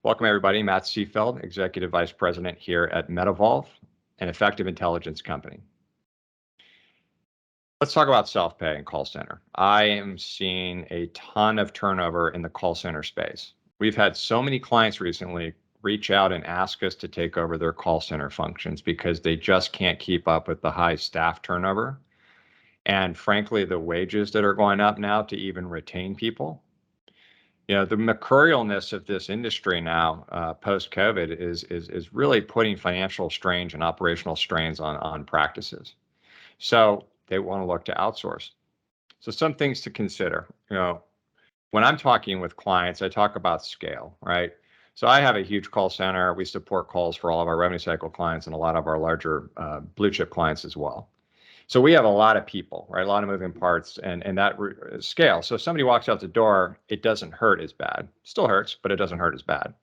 Welcome, everybody. Matt Seafeld, Executive Vice President here at MetaVolve, an effective intelligence company. Let's talk about self-pay and call center. I am seeing a ton of turnover in the call center space. We've had so many clients recently reach out and ask us to take over their call center functions because they just can't keep up with the high staff turnover. And frankly, the wages that are going up now to even retain people. The mercurialness of this industry now, post-COVID, is really putting financial strain and operational strains on practices. So they want to look to outsource. So some things to consider. When I'm talking with clients, I talk about scale, right? So I have a huge call center. We support calls for all of our revenue cycle clients and a lot of our larger blue chip clients as well. So we have a lot of people, right? A lot of moving parts and that scale. So if somebody walks out the door, it doesn't hurt as bad. Still hurts, but it doesn't hurt as bad.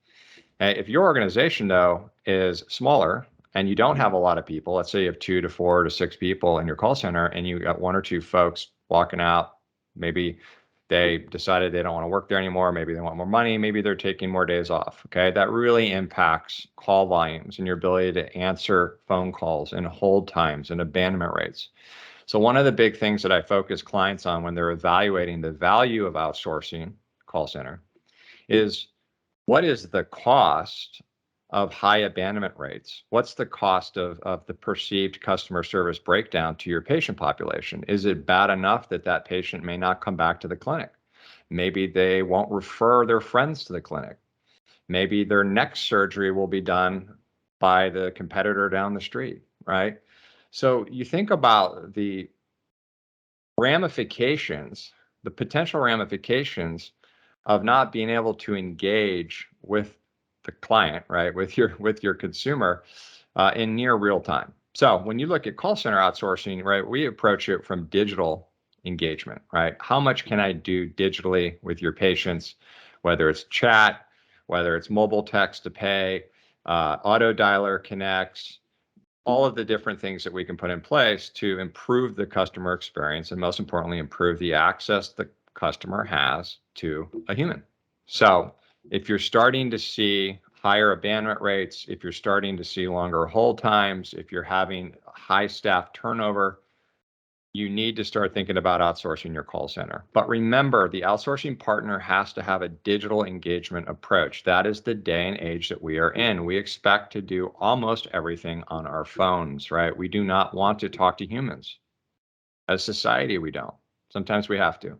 And if your organization, though, is smaller and you don't have a lot of people, let's say you have 2 to 4 to 6 people in your call center and you got 1 or 2 folks walking out, maybe they decided they don't want to work there anymore. Maybe they want more money. Maybe they're taking more days off. Okay. That really impacts call volumes and your ability to answer phone calls and hold times and abandonment rates. So one of the big things that I focus clients on when they're evaluating the value of outsourcing call center is what is the cost of high abandonment rates? What's the cost of the perceived customer service breakdown to your patient population? Is it bad enough that that patient may not come back to the clinic? Maybe they won't refer their friends to the clinic. Maybe their next surgery will be done by the competitor down the street, right? So you think about the ramifications, the potential ramifications of not being able to engage with the client, right, with your consumer in near real time. So when you look at call center outsourcing, right, we approach it from digital engagement, right? How much can I do digitally with your patients, whether it's chat, whether it's mobile text to pay, auto dialer connects, all of the different things that we can put in place to improve the customer experience and most importantly, improve the access the customer has to a human. So if you're starting to see higher abandonment rates, if you're starting to see longer hold times, if you're having high staff turnover, you need to start thinking about outsourcing your call center. But remember, the outsourcing partner has to have a digital engagement approach. That is the day and age that we are in. We expect to do almost everything on our phones, right? We do not want to talk to humans. As a society, we don't. Sometimes we have to,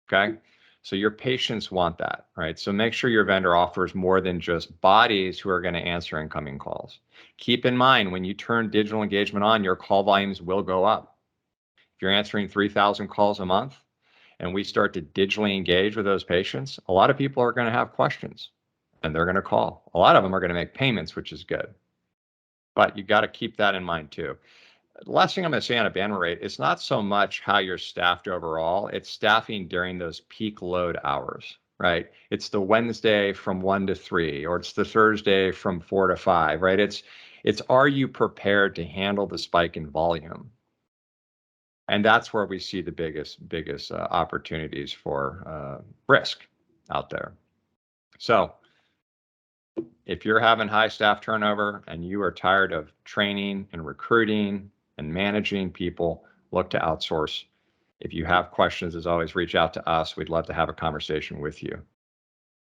okay? So your patients want that, right? So make sure your vendor offers more than just bodies who are going to answer incoming calls. Keep in mind, when you turn digital engagement on, your call volumes will go up. If you're answering 3,000 calls a month and we start to digitally engage with those patients, a lot of people are going to have questions and they're going to call. A lot of them are going to make payments, which is good. But you got to keep that in mind too. The last thing I'm going to say on abandonment rate, it's not so much how you're staffed overall, it's staffing during those peak load hours, right? It's the Wednesday from 1 to 3, or it's the Thursday from 4 to 5, right? It's are you prepared to handle the spike in volume? And that's where we see the biggest opportunities for risk out there. So if you're having high staff turnover and you are tired of training and recruiting and managing people, look to outsource. If you have questions, as always, reach out to us. We'd love to have a conversation with you.